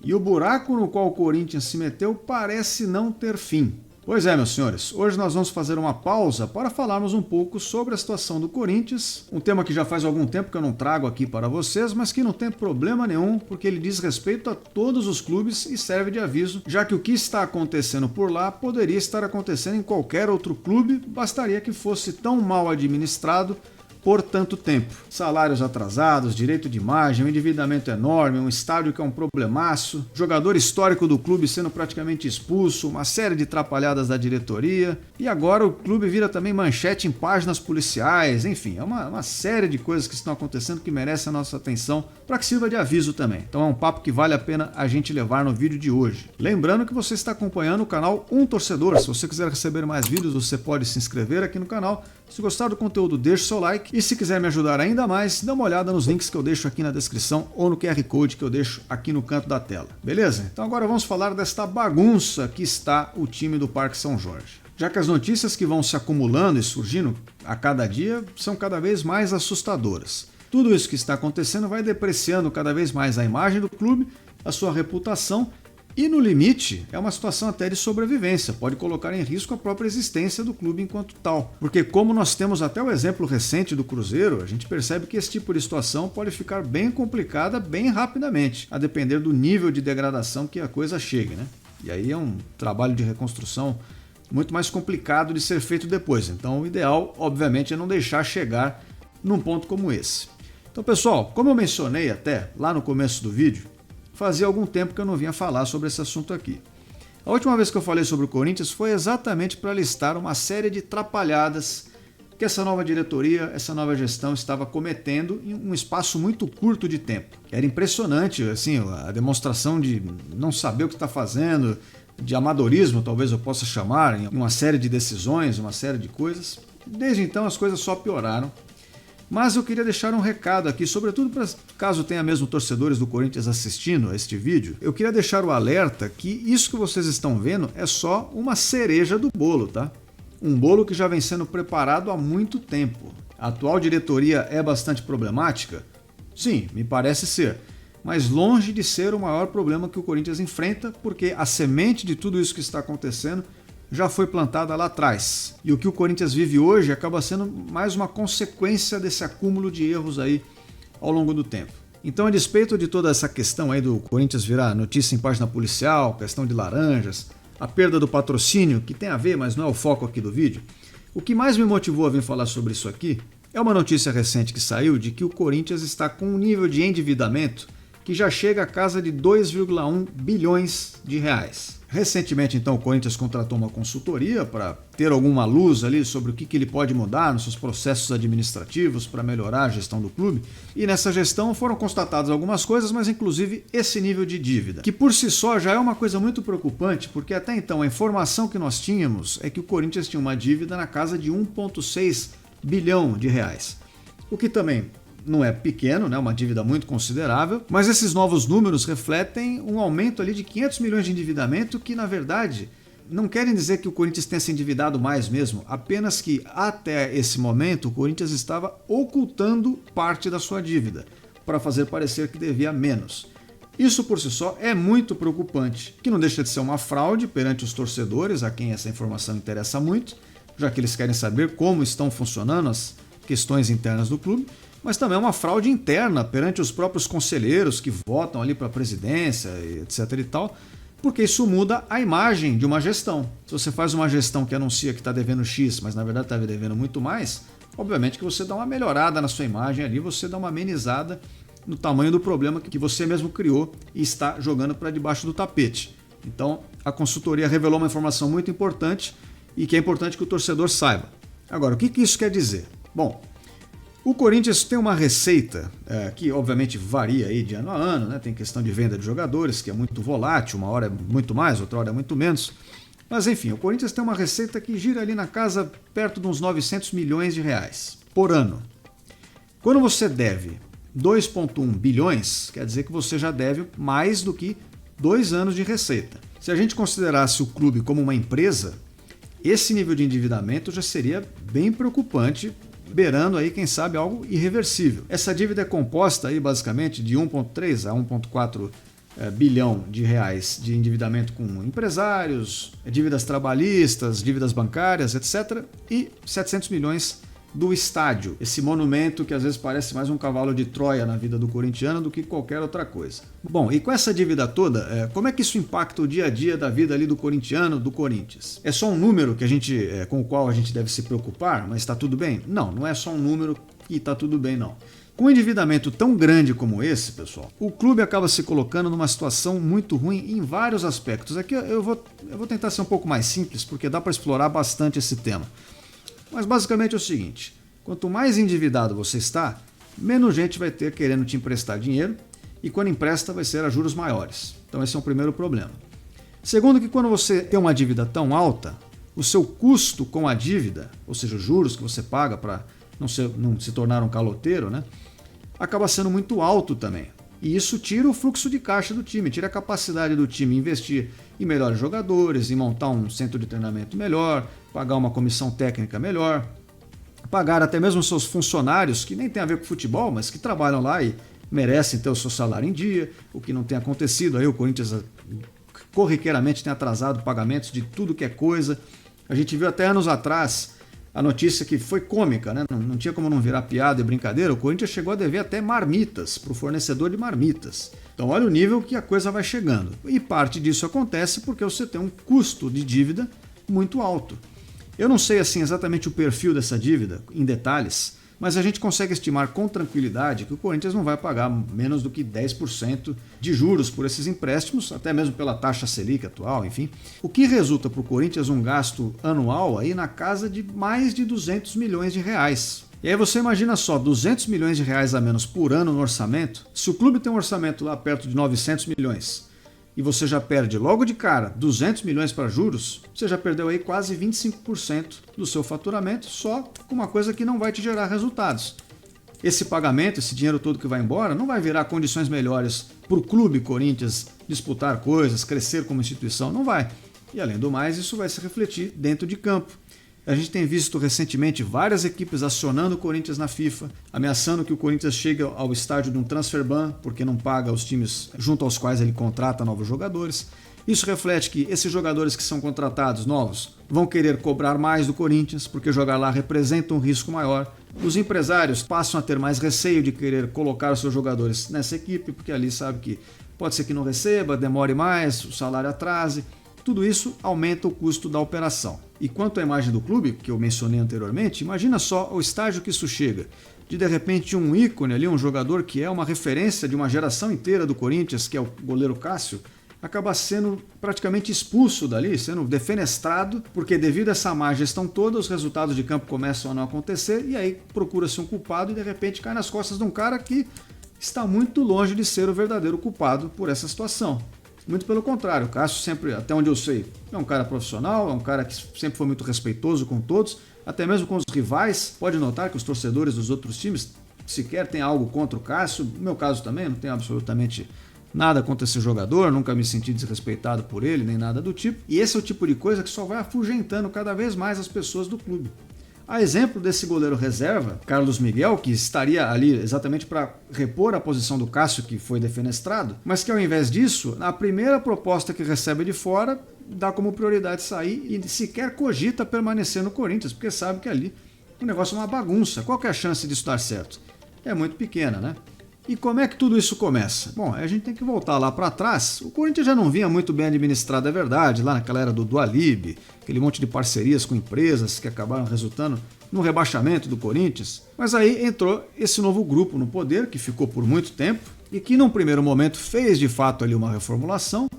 E o buraco no qual o Corinthians se meteu parece não ter fim. Pois é, meus senhores, hoje nós vamos fazer uma pausa para falarmos um pouco sobre a situação do Corinthians, um tema que já faz algum tempo que eu não trago aqui para vocês, mas que não tem problema nenhum, porque ele diz respeito a todos os clubes e serve de aviso, já que o que está acontecendo por lá poderia estar acontecendo em qualquer outro clube, bastaria que fosse tão mal administrado por tanto tempo. Salários atrasados, direito de imagem, um endividamento enorme, um estádio que é um problemaço, jogador histórico do clube sendo praticamente expulso, uma série de atrapalhadas da diretoria, e agora o clube vira também manchete em páginas policiais, enfim, é uma série de coisas que estão acontecendo que merecem a nossa atenção para que sirva de aviso também. Então é um papo que vale a pena a gente levar no vídeo de hoje. Lembrando que você está acompanhando o canal Um Torcedor. Se você quiser receber mais vídeos, você pode se inscrever aqui no canal. Se gostar do conteúdo, deixe seu like. E se quiser me ajudar ainda mais, dá uma olhada nos links que eu deixo aqui na descrição ou no QR Code que eu deixo aqui no canto da tela. Beleza? Então agora vamos falar desta bagunça que está o time do Parque São Jorge. Já que as notícias que vão se acumulando e surgindo a cada dia são cada vez mais assustadoras. Tudo isso que está acontecendo vai depreciando cada vez mais a imagem do clube, a sua reputação e, no limite, é uma situação até de sobrevivência, pode colocar em risco a própria existência do clube enquanto tal. Porque como nós temos até o exemplo recente do Cruzeiro, a gente percebe que esse tipo de situação pode ficar bem complicada bem rapidamente, a depender do nível de degradação que a coisa chegue, né? E aí é um trabalho de reconstrução muito mais complicado de ser feito depois. Então o ideal, obviamente, é não deixar chegar num ponto como esse. Então, pessoal, como eu mencionei até lá no começo do vídeo, fazia algum tempo que eu não vinha falar sobre esse assunto aqui. A última vez que eu falei sobre o Corinthians foi exatamente para listar uma série de trapalhadas que essa nova diretoria, essa nova gestão estava cometendo em um espaço muito curto de tempo. Era impressionante, assim, a demonstração de não saber o que está fazendo, de amadorismo, talvez eu possa chamar, em uma série de decisões, uma série de coisas. Desde então as coisas só pioraram. Mas eu queria deixar um recado aqui, sobretudo para caso tenha mesmo torcedores do Corinthians assistindo a este vídeo, eu queria deixar o alerta que isso que vocês estão vendo é só uma cereja do bolo, tá? Um bolo que já vem sendo preparado há muito tempo. A atual diretoria é bastante problemática? Sim, me parece ser. Mas longe de ser o maior problema que o Corinthians enfrenta, porque a semente de tudo isso que está acontecendo já foi plantada lá atrás. E o que o Corinthians vive hoje acaba sendo mais uma consequência desse acúmulo de erros aí ao longo do tempo. Então, a despeito de toda essa questão aí do Corinthians virar notícia em página policial, questão de laranjas, a perda do patrocínio, que tem a ver, mas não é o foco aqui do vídeo, o que mais me motivou a vir falar sobre isso aqui é uma notícia recente que saiu de que o Corinthians está com um nível de endividamento que já chega à casa de 2,1 bilhões de reais. Recentemente, então, o Corinthians contratou uma consultoria para ter alguma luz ali sobre o que ele pode mudar nos seus processos administrativos para melhorar a gestão do clube. E nessa gestão foram constatadas algumas coisas, mas inclusive esse nível de dívida, que por si só já é uma coisa muito preocupante, porque até então a informação que nós tínhamos é que o Corinthians tinha uma dívida na casa de 1,6 bilhão de reais. O que também não é pequeno, né? Uma dívida muito considerável, mas esses novos números refletem um aumento ali de 500 milhões de endividamento que, na verdade, não querem dizer que o Corinthians tenha se endividado mais mesmo, apenas que, até esse momento, o Corinthians estava ocultando parte da sua dívida, para fazer parecer que devia menos. Isso por si só é muito preocupante, que não deixa de ser uma fraude perante os torcedores, a quem essa informação interessa muito, já que eles querem saber como estão funcionando as questões internas do clube, mas também é uma fraude interna perante os próprios conselheiros que votam ali para a presidência, etc e tal, porque isso muda a imagem de uma gestão. Se você faz uma gestão que anuncia que está devendo X, mas na verdade está devendo muito mais, obviamente que você dá uma melhorada na sua imagem ali, você dá uma amenizada no tamanho do problema que você mesmo criou e está jogando para debaixo do tapete. Então, a consultoria revelou uma informação muito importante e que é importante que o torcedor saiba. Agora, o que isso quer dizer? Bom, o Corinthians tem uma receita que obviamente varia aí de ano a ano, né? Tem questão de venda de jogadores que é muito volátil, uma hora é muito mais, outra hora é muito menos. Mas enfim, o Corinthians tem uma receita que gira ali na casa perto de uns 900 milhões de reais por ano. Quando você deve 2,1 bilhões, quer dizer que você já deve mais do que 2 anos de receita. Se a gente considerasse o clube como uma empresa, esse nível de endividamento já seria bem preocupante, beirando aí, quem sabe, algo irreversível. Essa dívida é composta aí basicamente de 1,3 a 1,4 bilhão de reais de endividamento com empresários, dívidas trabalhistas, dívidas bancárias, etc. E 700 milhões do estádio, esse monumento que às vezes parece mais um cavalo de Troia na vida do corintiano do que qualquer outra coisa. Bom, e com essa dívida toda, como é que isso impacta o dia a dia da vida ali do corintiano, do Corinthians? É só um número que com o qual a gente deve se preocupar, mas está tudo bem? Não, não é só um número e está tudo bem, não. Com um endividamento tão grande como esse, pessoal, o clube acaba se colocando numa situação muito ruim em vários aspectos. Aqui eu vou tentar ser um pouco mais simples, porque dá para explorar bastante esse tema. Mas basicamente é o seguinte, quanto mais endividado você está, menos gente vai ter querendo te emprestar dinheiro e quando empresta vai ser a juros maiores. Então esse é um primeiro problema. Segundo, que quando você tem uma dívida tão alta, o seu custo com a dívida, ou seja, os juros que você paga para não se tornar um caloteiro, né, acaba sendo muito alto também. E isso tira o fluxo de caixa do time, tira a capacidade do time investir em melhores jogadores, em montar um centro de treinamento melhor, pagar uma comissão técnica melhor, pagar até mesmo seus funcionários, que nem tem a ver com futebol, mas que trabalham lá e merecem ter o seu salário em dia, o que não tem acontecido. Aí o Corinthians corriqueiramente tem atrasado pagamentos de tudo que é coisa. A gente viu até anos atrás a notícia que foi cômica, né? Não tinha como não virar piada e brincadeira. O Corinthians chegou a dever até marmitas para o fornecedor de marmitas. Então olha o nível que a coisa vai chegando. E parte disso acontece porque você tem um custo de dívida muito alto. Eu não sei assim exatamente o perfil dessa dívida em detalhes, mas a gente consegue estimar com tranquilidade que o Corinthians não vai pagar menos do que 10% de juros por esses empréstimos, até mesmo pela taxa Selic atual, enfim. O que resulta para o Corinthians um gasto anual aí na casa de mais de 200 milhões de reais. E aí você imagina só, 200 milhões de reais a menos por ano no orçamento. Se o clube tem um orçamento lá perto de 900 milhões e você já perde logo de cara 200 milhões para juros, você já perdeu aí quase 25% do seu faturamento só com uma coisa que não vai te gerar resultados. Esse pagamento, esse dinheiro todo que vai embora, não vai virar condições melhores para o clube Corinthians disputar coisas, crescer como instituição, não vai. E além do mais, isso vai se refletir dentro de campo. A gente tem visto recentemente várias equipes acionando o Corinthians na FIFA, ameaçando que o Corinthians chegue ao estágio de um transfer ban, porque não paga os times junto aos quais ele contrata novos jogadores. Isso reflete que esses jogadores que são contratados novos vão querer cobrar mais do Corinthians, porque jogar lá representa um risco maior. Os empresários passam a ter mais receio de querer colocar os seus jogadores nessa equipe, porque ali sabe que pode ser que não receba, demore mais, o salário atrase. Tudo isso aumenta o custo da operação. E quanto à imagem do clube, que eu mencionei anteriormente, imagina só o estágio que isso chega. De repente um ícone ali, um jogador que é uma referência de uma geração inteira do Corinthians, que é o goleiro Cássio, acaba sendo praticamente expulso dali, sendo defenestrado, porque devido a essa má gestão toda, os resultados de campo começam a não acontecer, e aí procura-se um culpado e de repente cai nas costas de um cara que está muito longe de ser o verdadeiro culpado por essa situação. Muito pelo contrário, o Cássio sempre, até onde eu sei, é um cara profissional, é um cara que sempre foi muito respeitoso com todos, até mesmo com os rivais. Pode notar que os torcedores dos outros times sequer têm algo contra o Cássio, no meu caso também, não tenho absolutamente nada contra esse jogador, nunca me senti desrespeitado por ele, nem nada do tipo. E esse é o tipo de coisa que só vai afugentando cada vez mais as pessoas do clube. A exemplo desse goleiro reserva, Carlos Miguel, que estaria ali exatamente para repor a posição do Cássio, que foi defenestrado, mas que ao invés disso, na primeira proposta que recebe de fora, dá como prioridade sair e sequer cogita permanecer no Corinthians, porque sabe que ali o negócio é uma bagunça. Qual que é a chance disso dar certo? É muito pequena, né? E como é que tudo isso começa? Bom, a gente tem que voltar lá para trás. O Corinthians já não vinha muito bem administrado, é verdade, lá naquela era do Dualib, aquele monte de parcerias com empresas que acabaram resultando no rebaixamento do Corinthians. Mas aí entrou esse novo grupo no poder, que ficou por muito tempo, e que num primeiro momento fez de fato ali uma reformulação,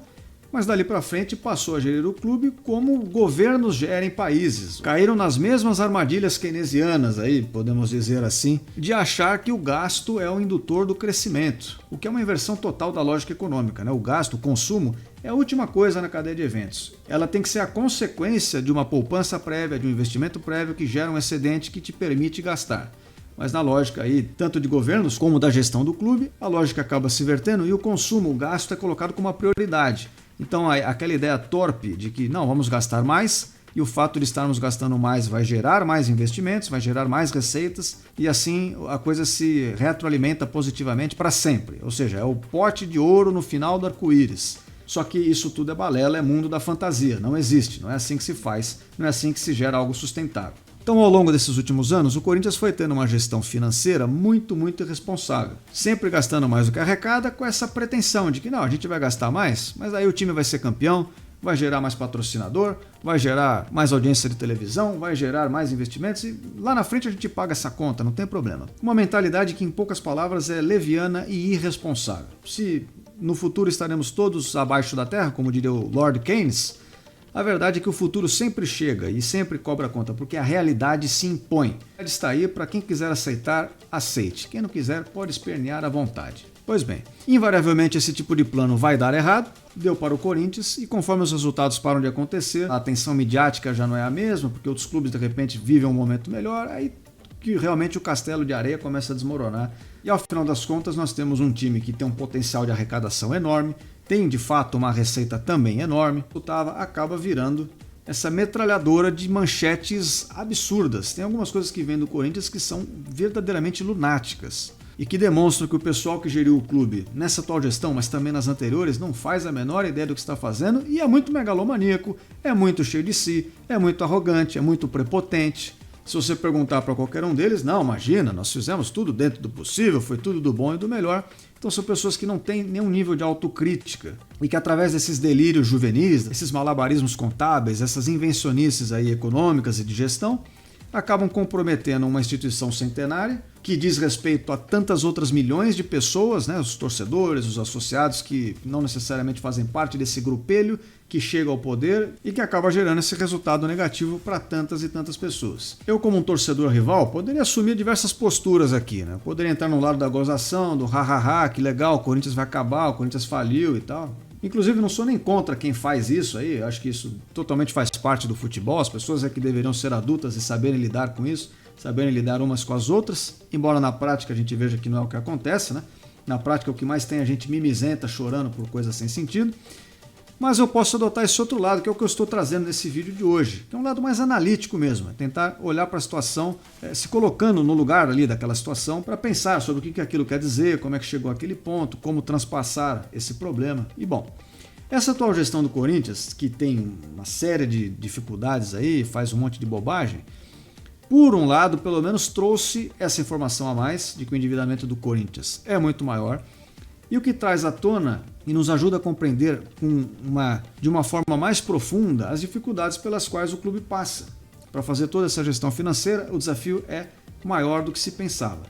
mas dali para frente passou a gerir o clube como governos gerem países. Caíram nas mesmas armadilhas keynesianas, aí, podemos dizer assim, de achar que o gasto é o indutor do crescimento, o que é uma inversão total da lógica econômica, né? O gasto, o consumo, é a última coisa na cadeia de eventos. Ela tem que ser a consequência de uma poupança prévia, de um investimento prévio que gera um excedente que te permite gastar. Mas na lógica aí, tanto de governos como da gestão do clube, a lógica acaba se invertendo e o consumo, o gasto é colocado como uma prioridade. Então aquela ideia torpe de que não, vamos gastar mais, e o fato de estarmos gastando mais vai gerar mais investimentos, vai gerar mais receitas e assim a coisa se retroalimenta positivamente para sempre. Ou seja, é o pote de ouro no final do arco-íris. Só que isso tudo é balela, é mundo da fantasia, não existe, não é assim que se faz, não é assim que se gera algo sustentável. Então, ao longo desses últimos anos, o Corinthians foi tendo uma gestão financeira muito irresponsável. Sempre gastando mais do que arrecada, com essa pretensão de que não, a gente vai gastar mais, mas aí o time vai ser campeão, vai gerar mais patrocinador, vai gerar mais audiência de televisão, vai gerar mais investimentos e lá na frente a gente paga essa conta, não tem problema. Uma mentalidade que, em poucas palavras, é leviana e irresponsável. Se no futuro estaremos todos abaixo da terra, como diria o Lord Keynes, a verdade é que o futuro sempre chega e sempre cobra conta, porque a realidade se impõe. Está aí para quem quiser aceitar, aceite. Quem não quiser, pode espernear à vontade. Pois bem, invariavelmente esse tipo de plano vai dar errado, deu para o Corinthians, e conforme os resultados param de acontecer, a atenção midiática já não é a mesma, porque outros clubes de repente vivem um momento melhor, aí que realmente o castelo de areia começa a desmoronar. E ao final das contas nós temos um time que tem um potencial de arrecadação enorme, tem de fato uma receita também enorme, o Tava acaba virando essa metralhadora de manchetes absurdas. Tem algumas coisas que vêm do Corinthians que são verdadeiramente lunáticas e que demonstram que o pessoal que geriu o clube nessa atual gestão, mas também nas anteriores, não faz a menor ideia do que está fazendo e é muito megalomaníaco, é muito cheio de si, é muito arrogante, é muito prepotente. Se você perguntar para qualquer um deles, não, imagina, nós fizemos tudo dentro do possível, foi tudo do bom e do melhor. Então são pessoas que não têm nenhum nível de autocrítica e que através desses delírios juvenis, esses malabarismos contábeis, essas invencionices aí econômicas e de gestão, acabam comprometendo uma instituição centenária que diz respeito a tantas outras milhões de pessoas, né, os torcedores, os associados que não necessariamente fazem parte desse grupelho que chega ao poder e que acaba gerando esse resultado negativo para tantas e tantas pessoas. Eu, como um torcedor rival, poderia assumir diversas posturas aqui, né? Poderia entrar no lado da gozação, do ha-ha-ha, que legal, o Corinthians vai acabar, o Corinthians faliu e tal. Inclusive, não sou nem contra quem faz isso aí, acho que isso totalmente faz parte do futebol, as pessoas é que deveriam ser adultas e saberem lidar com isso, saberem lidar umas com as outras, embora na prática a gente veja que não é o que acontece, né? Na prática o que mais tem é a gente mimizenta, chorando por coisas sem sentido. Mas eu posso adotar esse outro lado, que é o que eu estou trazendo nesse vídeo de hoje, que é um lado mais analítico mesmo, é tentar olhar para a situação, se colocando no lugar ali daquela situação para pensar sobre o que aquilo quer dizer, como é que chegou àquele ponto, como transpassar esse problema. E bom, essa atual gestão do Corinthians, que tem uma série de dificuldades aí, faz um monte de bobagem, por um lado, pelo menos trouxe essa informação a mais de que o endividamento do Corinthians é muito maior, e o que traz à tona e nos ajuda a compreender de uma forma mais profunda as dificuldades pelas quais o clube passa. Para fazer toda essa gestão financeira, o desafio é maior do que se pensava.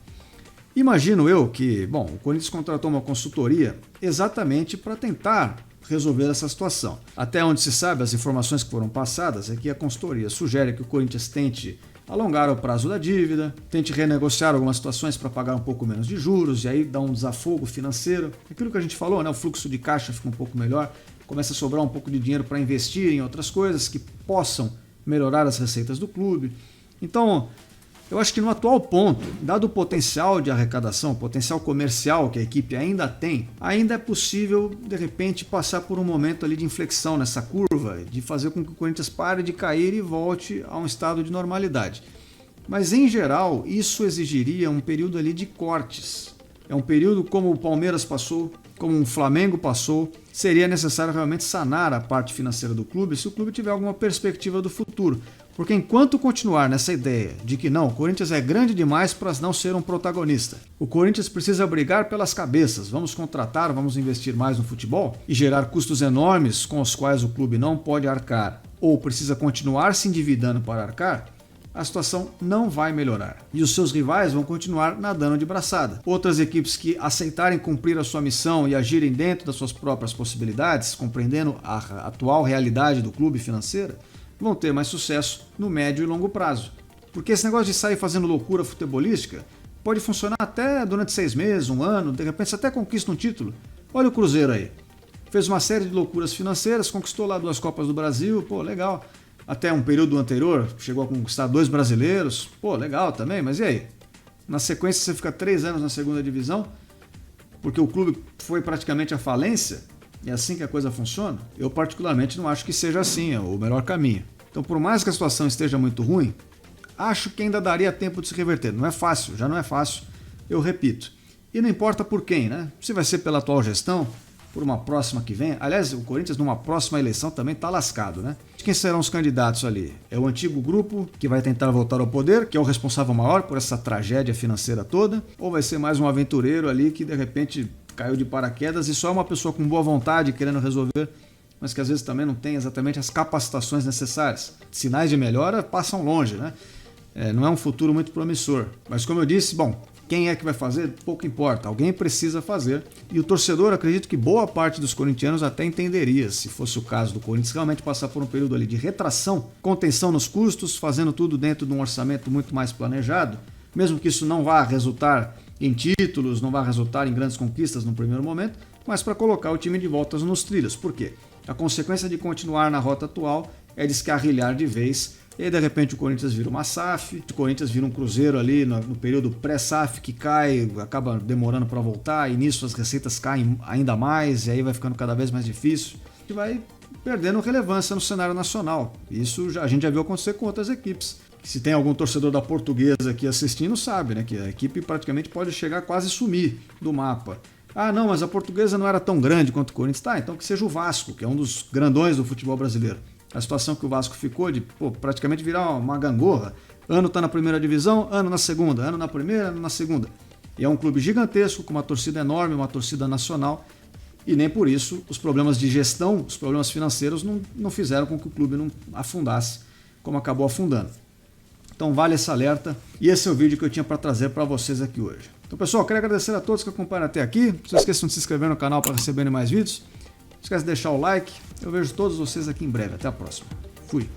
Imagino eu que, bom, o Corinthians contratou uma consultoria exatamente para tentar resolver essa situação. Até onde se sabe, as informações que foram passadas é que a consultoria sugere que o Corinthians tente alongar o prazo da dívida, tente renegociar algumas situações para pagar um pouco menos de juros e aí dar um desafogo financeiro. Aquilo que a gente falou, né? O fluxo de caixa fica um pouco melhor, começa a sobrar um pouco de dinheiro para investir em outras coisas que possam melhorar as receitas do clube. Então, eu acho que no atual ponto, dado o potencial de arrecadação, o potencial comercial que a equipe ainda tem, ainda é possível, de repente, passar por um momento ali de inflexão nessa curva, de fazer com que o Corinthians pare de cair e volte a um estado de normalidade. Mas, em geral, isso exigiria um período ali de cortes. É um período como o Palmeiras passou, como o Flamengo passou. Seria necessário realmente sanar a parte financeira do clube se o clube tiver alguma perspectiva do futuro. Porque enquanto continuar nessa ideia de que não, o Corinthians é grande demais para não ser um protagonista, o Corinthians precisa brigar pelas cabeças, vamos contratar, vamos investir mais no futebol e gerar custos enormes com os quais o clube não pode arcar ou precisa continuar se endividando para arcar, a situação não vai melhorar. E os seus rivais vão continuar nadando de braçada. Outras equipes que aceitarem cumprir a sua missão e agirem dentro das suas próprias possibilidades, compreendendo a atual realidade do clube financeira, vão ter mais sucesso no médio e longo prazo. Porque esse negócio de sair fazendo loucura futebolística pode funcionar até durante 6 meses, 1 ano, de repente você até conquista um título. Olha o Cruzeiro aí. Fez uma série de loucuras financeiras, conquistou lá 2 Copas do Brasil, pô, legal. Até um período anterior, chegou a conquistar 2 brasileiros, pô, legal também, mas e aí? Na sequência você fica 3 anos na segunda divisão, porque o clube foi praticamente à falência. É assim que a coisa funciona? Eu particularmente não acho que seja assim, é o melhor caminho. Então, por mais que a situação esteja muito ruim, acho que ainda daria tempo de se reverter. Não é fácil, já não é fácil, eu repito. E não importa por quem, né? Se vai ser pela atual gestão, por uma próxima que vem. Aliás, o Corinthians numa próxima eleição também está lascado, né? Quem serão os candidatos ali? É o antigo grupo que vai tentar voltar ao poder, que é o responsável maior por essa tragédia financeira toda? Ou vai ser mais um aventureiro ali que de repente caiu de paraquedas e só é uma pessoa com boa vontade querendo resolver, mas que às vezes também não tem exatamente as capacitações necessárias? Sinais de melhora passam longe, né? Não é um futuro muito promissor. Mas como eu disse, bom, quem é que vai fazer? Pouco importa. Alguém precisa fazer. E o torcedor, acredito que boa parte dos corintianos até entenderia, se fosse o caso do Corinthians realmente passar por um período ali de retração, contenção nos custos, fazendo tudo dentro de um orçamento muito mais planejado, mesmo que isso não vá resultar em títulos, não vá resultar em grandes conquistas no primeiro momento, mas para colocar o time de volta nos trilhos. Por quê? A consequência de continuar na rota atual é descarrilhar de vez. E aí, de repente, o Corinthians vira uma SAF, o Corinthians vira um Cruzeiro ali no período pré-SAF que cai, acaba demorando para voltar, e nisso as receitas caem ainda mais, e aí vai ficando cada vez mais difícil, e vai perdendo relevância no cenário nacional. Isso a gente já viu acontecer com outras equipes. Se tem algum torcedor da Portuguesa aqui assistindo, sabe, né, que a equipe praticamente pode chegar a quase sumir do mapa. Ah, não, mas a Portuguesa não era tão grande quanto o Corinthians. Tá, então que seja o Vasco, que é um dos grandões do futebol brasileiro. A situação que o Vasco ficou de praticamente virar uma gangorra. Ano está na primeira divisão, ano na segunda, ano na primeira, ano na segunda. E é um clube gigantesco, com uma torcida enorme, uma torcida nacional, e nem por isso os problemas de gestão, os problemas financeiros não fizeram com que o clube não afundasse, como acabou afundando. Então vale esse alerta, e esse é o vídeo que eu tinha para trazer para vocês aqui hoje. Então pessoal, quero agradecer a todos que acompanham até aqui. Não se esqueçam de se inscrever no canal para receberem mais vídeos. Não esquece de deixar o like. Eu vejo todos vocês aqui em breve. Até a próxima. Fui.